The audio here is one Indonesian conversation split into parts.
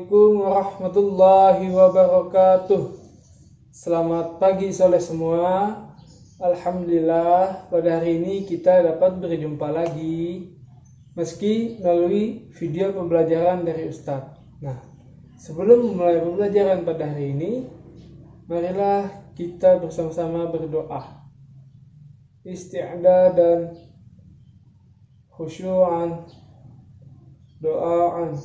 Assalamualaikum warahmatullahi wabarakatuh. Selamat pagi soleh semua. Alhamdulillah pada hari ini kita dapat berjumpa lagi meski melalui video pembelajaran dari Ustadz. Nah, sebelum memulai pembelajaran pada hari ini, marilah kita bersama-sama berdoa. Isti'adah dan khusyu'an doaan.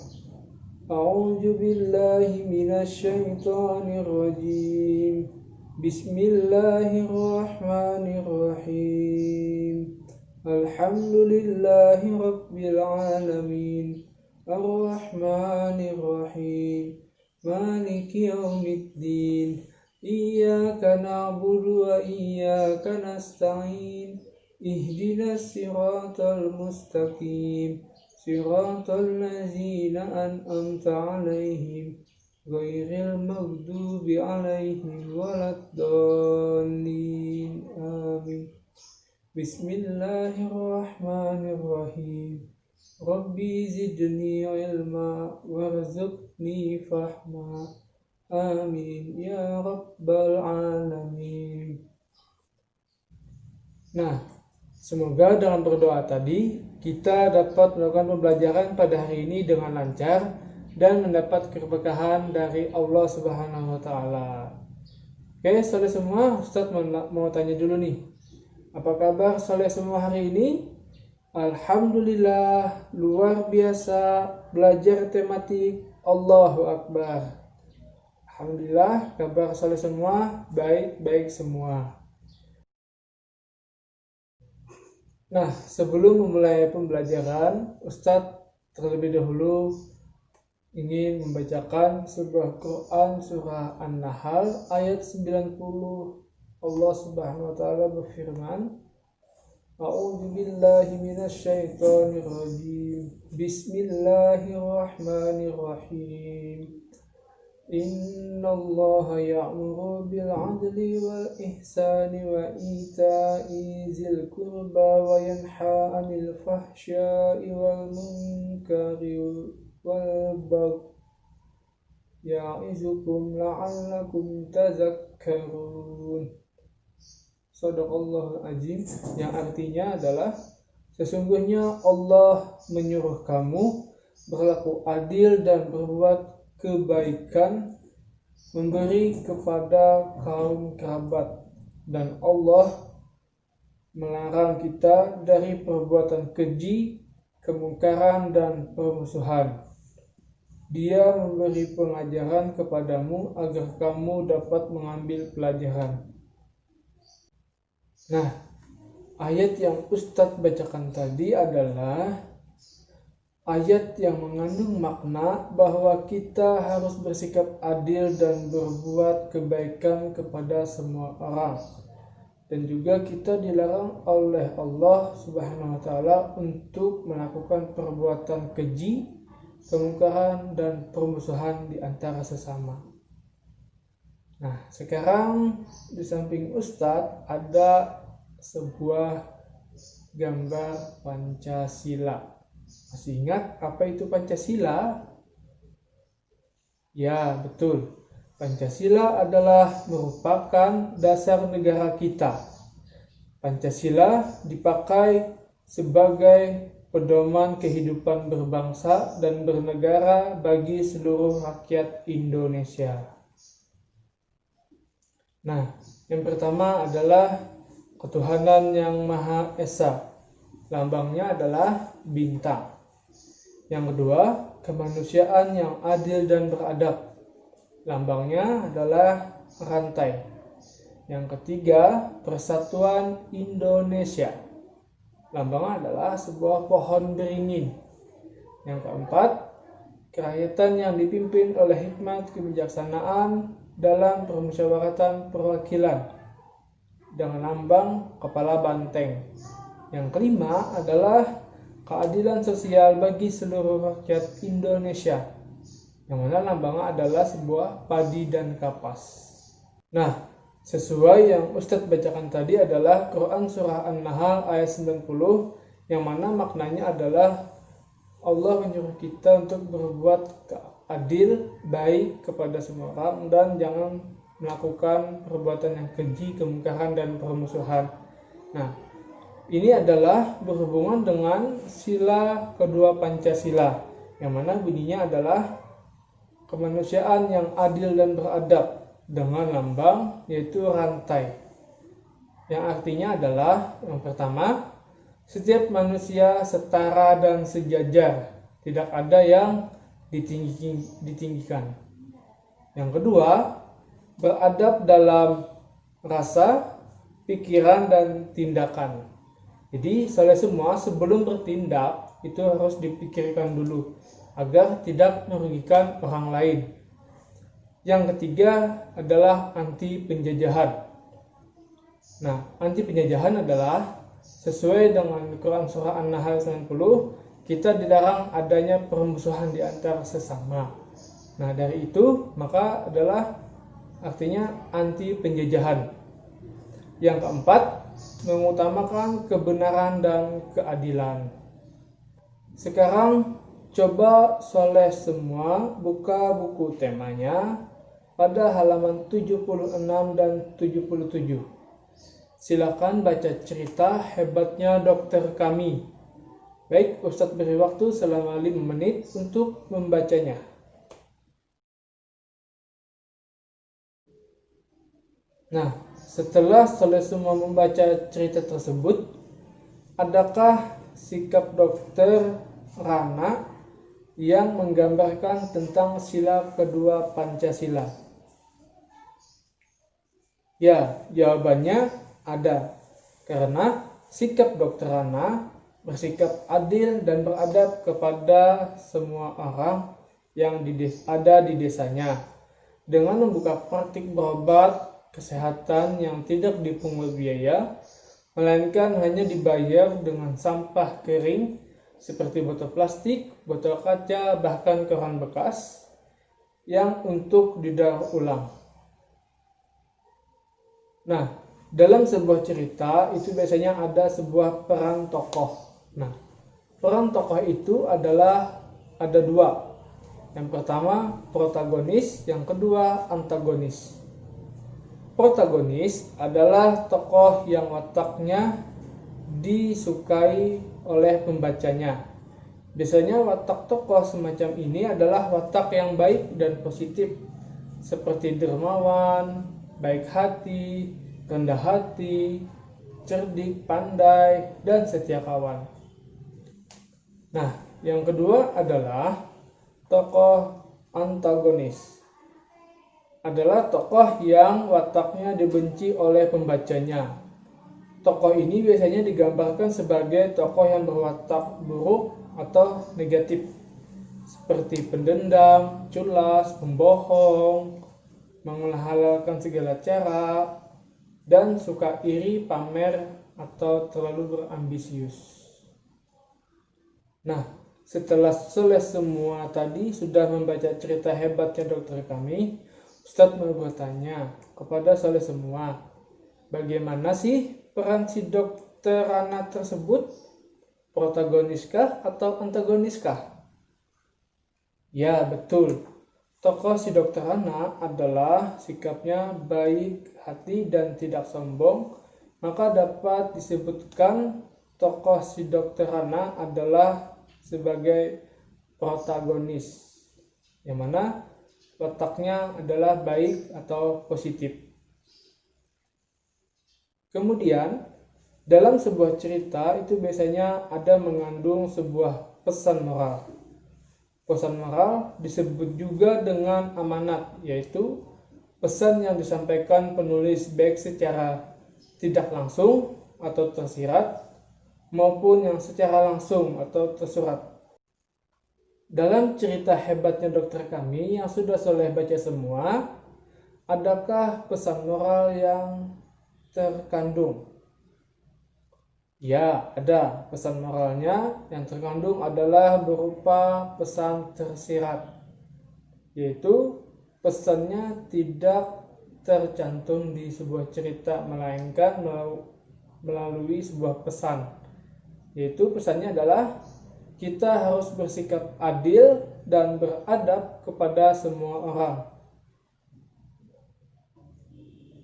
A'udzu billahi minasyaitonir rajim. Bismillahirrahmanirrahim. Alhamdulillahi rabbil alamin. Arrahmanir rahim. Maliki yaumiddin. Iyyaka na'budu wa iyyaka nasta'in. Ihdinas siratal mustaqim. Siratal ladzina an'amta 'alaihim ghairil maghdubi 'alaihim waladdallin. Amin. Bismillahirrahmanirrahim. Rabbi zidni ilma warzuqni fahma. Amin ya rabbal alamin. Nah, semoga dengan berdoa tadi kita dapat melakukan pembelajaran pada hari ini dengan lancar dan mendapat keberkahan dari Allah Subhanahu wa taala. Oke, soleh semua, Ustadz mau tanya dulu nih. Apa kabar soleh semua hari ini? Alhamdulillah, luar biasa belajar tematik Allahu Akbar. Alhamdulillah, kabar soleh semua baik-baik semua. Nah, sebelum memulai pembelajaran, Ustadz terlebih dahulu ingin membacakan sebuah Quran surah An-Nahl ayat 90. Allah Subhanahu wa taala berfirman, A'udzu billahi minasyaitonir rajim. Bismillahirrahmanirrahim. Innallaha ya'muru bil 'adli wal ihsani wa ita'i dzil qurba wa yanha 'anil fahsya'i wal munkari wal baghi ya'izukum la'allakum tadhakkarun. Shadaqallahul azim, yang artinya adalah sesungguhnya Allah menyuruh kamu berlaku adil dan berbuat kebaikan, memberi kepada kaum kerabat, dan Allah melarang kita dari perbuatan keji, kemungkaran, dan permusuhan. Dia memberi pengajaran kepadamu agar kamu dapat mengambil pelajaran. Nah, ayat yang Ustadz bacakan tadi adalah ayat yang mengandung makna bahwa kita harus bersikap adil dan berbuat kebaikan kepada semua orang. Dan juga kita dilarang oleh Allah Subhanahu wa taala untuk melakukan perbuatan keji, kemungkaran, dan permusuhan di antara sesama. Nah, sekarang di samping Ustadz ada sebuah gambar Pancasila. Masih ingat apa itu Pancasila? Ya, betul. Pancasila adalah merupakan dasar negara kita. Pancasila dipakai sebagai pedoman kehidupan berbangsa dan bernegara bagi seluruh rakyat Indonesia. Nah, yang pertama adalah ketuhanan yang Maha Esa. Lambangnya adalah bintang. Yang kedua, kemanusiaan yang adil dan beradab. Lambangnya adalah rantai. Yang ketiga, persatuan Indonesia. Lambangnya adalah sebuah pohon beringin. Yang keempat, kerakyatan yang dipimpin oleh hikmat kebijaksanaan dalam permusyawaratan perwakilan dengan lambang kepala banteng. Yang kelima adalah keadilan sosial bagi seluruh rakyat Indonesia, yang mana lambangnya adalah sebuah padi dan kapas. Nah, sesuai yang Ustadz bacakan tadi adalah Quran surah An-Nahl ayat 90, yang mana maknanya adalah Allah menyuruh kita untuk berbuat adil, baik kepada semua orang, dan jangan melakukan perbuatan yang keji, kemungkaran, dan permusuhan. Nah, ini adalah berhubungan dengan sila kedua Pancasila, yang mana bunyinya adalah kemanusiaan yang adil dan beradab dengan lambang yaitu rantai. Yang artinya adalah yang pertama, setiap manusia setara dan sejajar, tidak ada yang ditinggikan. Yang kedua, beradab dalam rasa, pikiran, dan tindakan. Jadi soleh semua sebelum bertindak itu harus dipikirkan dulu agar tidak merugikan orang lain. Yang ketiga adalah anti penjajahan. Nah, anti penjajahan adalah sesuai dengan Quran Surah An-Nahl 90, kita dilarang adanya permusuhan di antara sesama. Nah, dari itu maka adalah artinya anti penjajahan. Yang keempat, mengutamakan kebenaran dan keadilan. Sekarang coba soleh semua buka buku temanya pada halaman 76 dan 77. Silakan baca cerita hebatnya dokter kami. Baik, Ustadz beri waktu selama 5 menit untuk membacanya. Nah, setelah soleh semua membaca cerita tersebut, adakah sikap dokter Rana yang menggambarkan tentang sila kedua Pancasila? Ya, jawabannya ada. Karena sikap dokter Rana bersikap adil dan beradab kepada semua orang yang ada di desanya, dengan membuka praktik berobat kesehatan yang tidak dipungut biaya, melainkan hanya dibayar dengan sampah kering seperti botol plastik, botol kaca, bahkan koran bekas yang untuk didaur ulang. Nah, dalam sebuah cerita itu biasanya ada sebuah peran tokoh. Nah, peran tokoh itu adalah ada dua. Yang pertama protagonis, yang kedua antagonis. Protagonis adalah tokoh yang wataknya disukai oleh pembacanya. Biasanya watak tokoh semacam ini adalah watak yang baik dan positif, seperti dermawan, baik hati, rendah hati, cerdik, pandai, dan setia kawan. Nah, yang kedua adalah tokoh antagonis. Adalah tokoh yang wataknya dibenci oleh pembacanya. Tokoh ini biasanya digambarkan sebagai tokoh yang berwatak buruk atau negatif, seperti pendendam, culas, pembohong, menghalalkan segala cara, dan suka iri, pamer, atau terlalu berambisius. Nah, setelah selesai semua tadi sudah membaca cerita hebatnya dokter kami, Ustadz mau bertanya kepada soleh semua, bagaimana sih peran si dokter Rana tersebut? Protagoniskah atau antagoniskah? Ya, betul. Tokoh si dokter Rana adalah sikapnya baik hati dan tidak sombong, maka dapat disebutkan tokoh si dokter Rana adalah sebagai protagonis, yang mana letaknya adalah baik atau positif. Kemudian, dalam sebuah cerita itu biasanya ada mengandung sebuah pesan moral. Pesan moral disebut juga dengan amanat, yaitu pesan yang disampaikan penulis baik secara tidak langsung atau tersirat, maupun yang secara langsung atau tersurat. Dalam cerita hebatnya dokter kami yang sudah soleh baca semua, adakah pesan moral yang terkandung? Ya, ada. Pesan moralnya yang terkandung adalah berupa pesan tersirat, yaitu pesannya tidak tercantum di sebuah cerita, melainkan melalui sebuah pesan, yaitu pesannya adalah kita harus bersikap adil dan beradab kepada semua orang.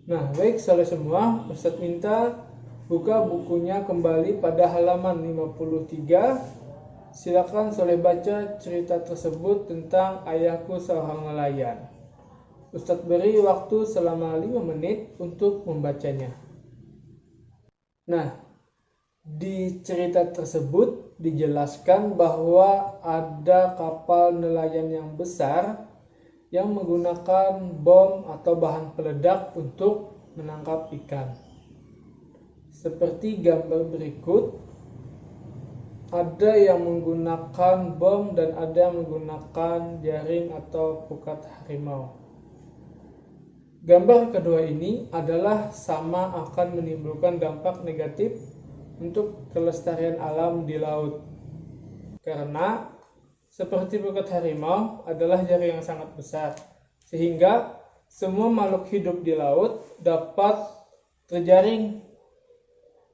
Nah, baik saudara semua, Ustadz minta buka bukunya kembali pada halaman 53. Silakan soleh baca cerita tersebut tentang ayahku seorang nelayan. Ustadz beri waktu selama 5 menit untuk membacanya. Nah, di cerita tersebut dijelaskan bahwa ada kapal nelayan yang besar yang menggunakan bom atau bahan peledak untuk menangkap ikan. Seperti gambar berikut, ada yang menggunakan bom dan ada yang menggunakan jaring atau pukat harimau. Gambar kedua ini adalah sama akan menimbulkan dampak negatif untuk kelestarian alam di laut. Karena seperti pukat harimau adalah jaring yang sangat besar, sehingga semua makhluk hidup di laut dapat terjaring.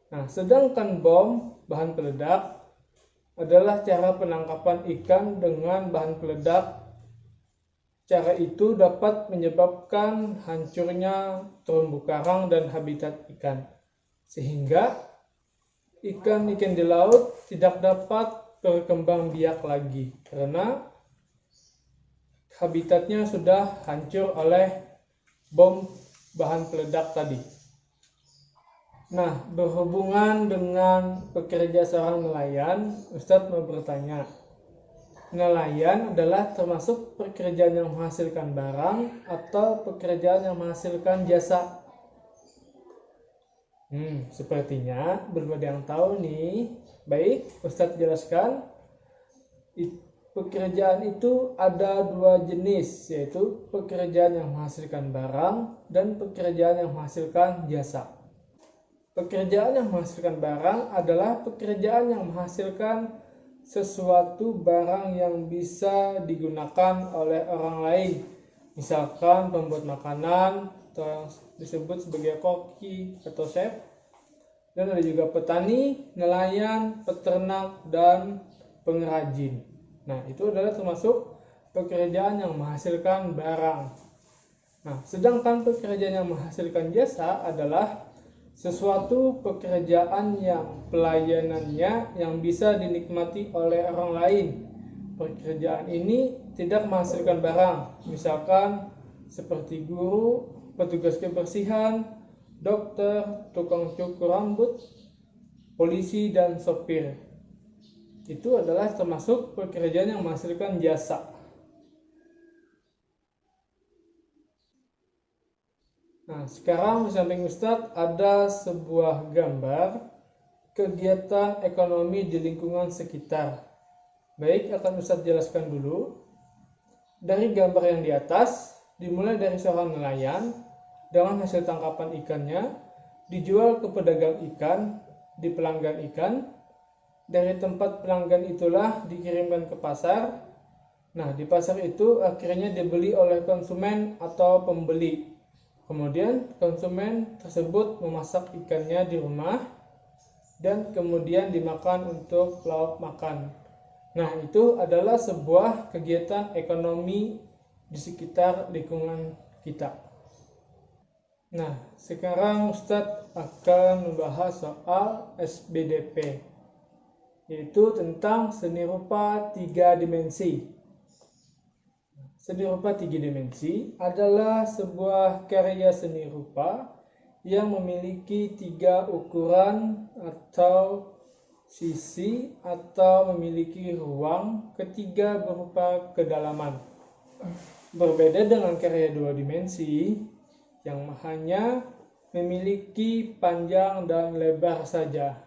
Nah, sedangkan bom, bahan peledak, adalah cara penangkapan ikan dengan bahan peledak. Cara itu dapat menyebabkan hancurnya terumbu karang dan habitat ikan, sehingga ikan-ikan di laut tidak dapat berkembang biak lagi karena habitatnya sudah hancur oleh bom bahan peledak tadi. Nah, berhubungan dengan pekerja seorang nelayan, Ustadz mau bertanya, nelayan adalah termasuk pekerjaan yang menghasilkan barang atau pekerjaan yang menghasilkan jasa? Sepertinya belum ada yang tahu nih. Baik, Ustadz jelaskan. Pekerjaan itu ada 2 jenis, yaitu pekerjaan yang menghasilkan barang dan pekerjaan yang menghasilkan jasa. Pekerjaan yang menghasilkan barang adalah pekerjaan yang menghasilkan sesuatu barang yang bisa digunakan oleh orang lain, misalkan pembuat makanan atau yang disebut sebagai koki atau chef. Dan ada juga petani, nelayan, peternak, dan pengrajin. Nah, itu adalah termasuk pekerjaan yang menghasilkan barang. Nah, sedangkan pekerjaan yang menghasilkan jasa adalah sesuatu pekerjaan yang pelayanannya yang bisa dinikmati oleh orang lain. Pekerjaan ini tidak menghasilkan barang, misalkan seperti guru, petugas kebersihan, dokter, tukang cukur rambut, polisi, dan sopir. Itu adalah termasuk pekerjaan yang menghasilkan jasa. Nah, sekarang di samping Ustadz ada sebuah gambar kegiatan ekonomi di lingkungan sekitar. Baik, akan Ustadz jelaskan dulu. Dari gambar yang di atas, dimulai dari seorang nelayan dengan hasil tangkapan ikannya dijual ke pedagang ikan di pelanggan ikan. Dari tempat pelanggan itulah dikirimkan ke pasar. Nah, di pasar itu akhirnya dibeli oleh konsumen atau pembeli. Kemudian konsumen tersebut memasak ikannya di rumah dan kemudian dimakan untuk lauk makan. Nah, itu adalah sebuah kegiatan ekonomi di sekitar lingkungan kita. Nah, sekarang Ustadz akan membahas soal SBDP, yaitu tentang seni rupa 3 dimensi. Seni rupa 3 dimensi adalah sebuah karya seni rupa yang memiliki 3 ukuran atau sisi atau memiliki ruang, ketiga berupa kedalaman. Berbeda dengan karya 2 dimensi yang hanya memiliki panjang dan lebar saja.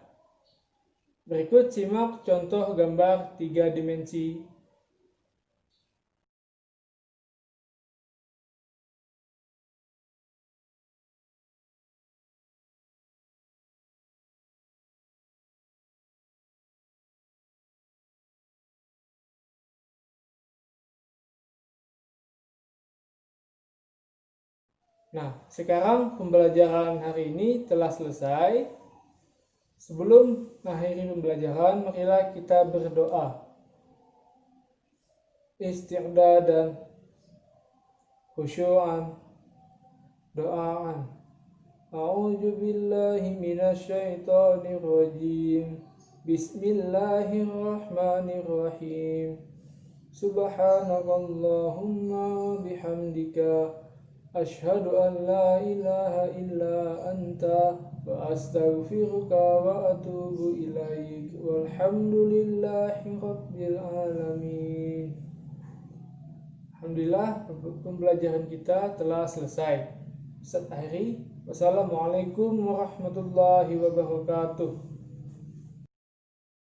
Berikut simak contoh gambar 3 dimensi. Nah, sekarang pembelajaran hari ini telah selesai. Sebelum mengakhiri pembelajaran, marilah kita berdoa. istiqdadan, khusyu'an, doaan. A'udzu billahi minasyaitonir rajim. Bismillahirrahmanirrahim. Subhanakallahumma bihamdika asyhadu an la ilaha illa anta wa astaghfiruka wa atubu ilaik. Walhamdulillahi rabbil alamin. Alhamdulillah, pembelajaran kita telah selesai. Ustaz akhiri. Wassalamualaikum warahmatullahi wabarakatuh.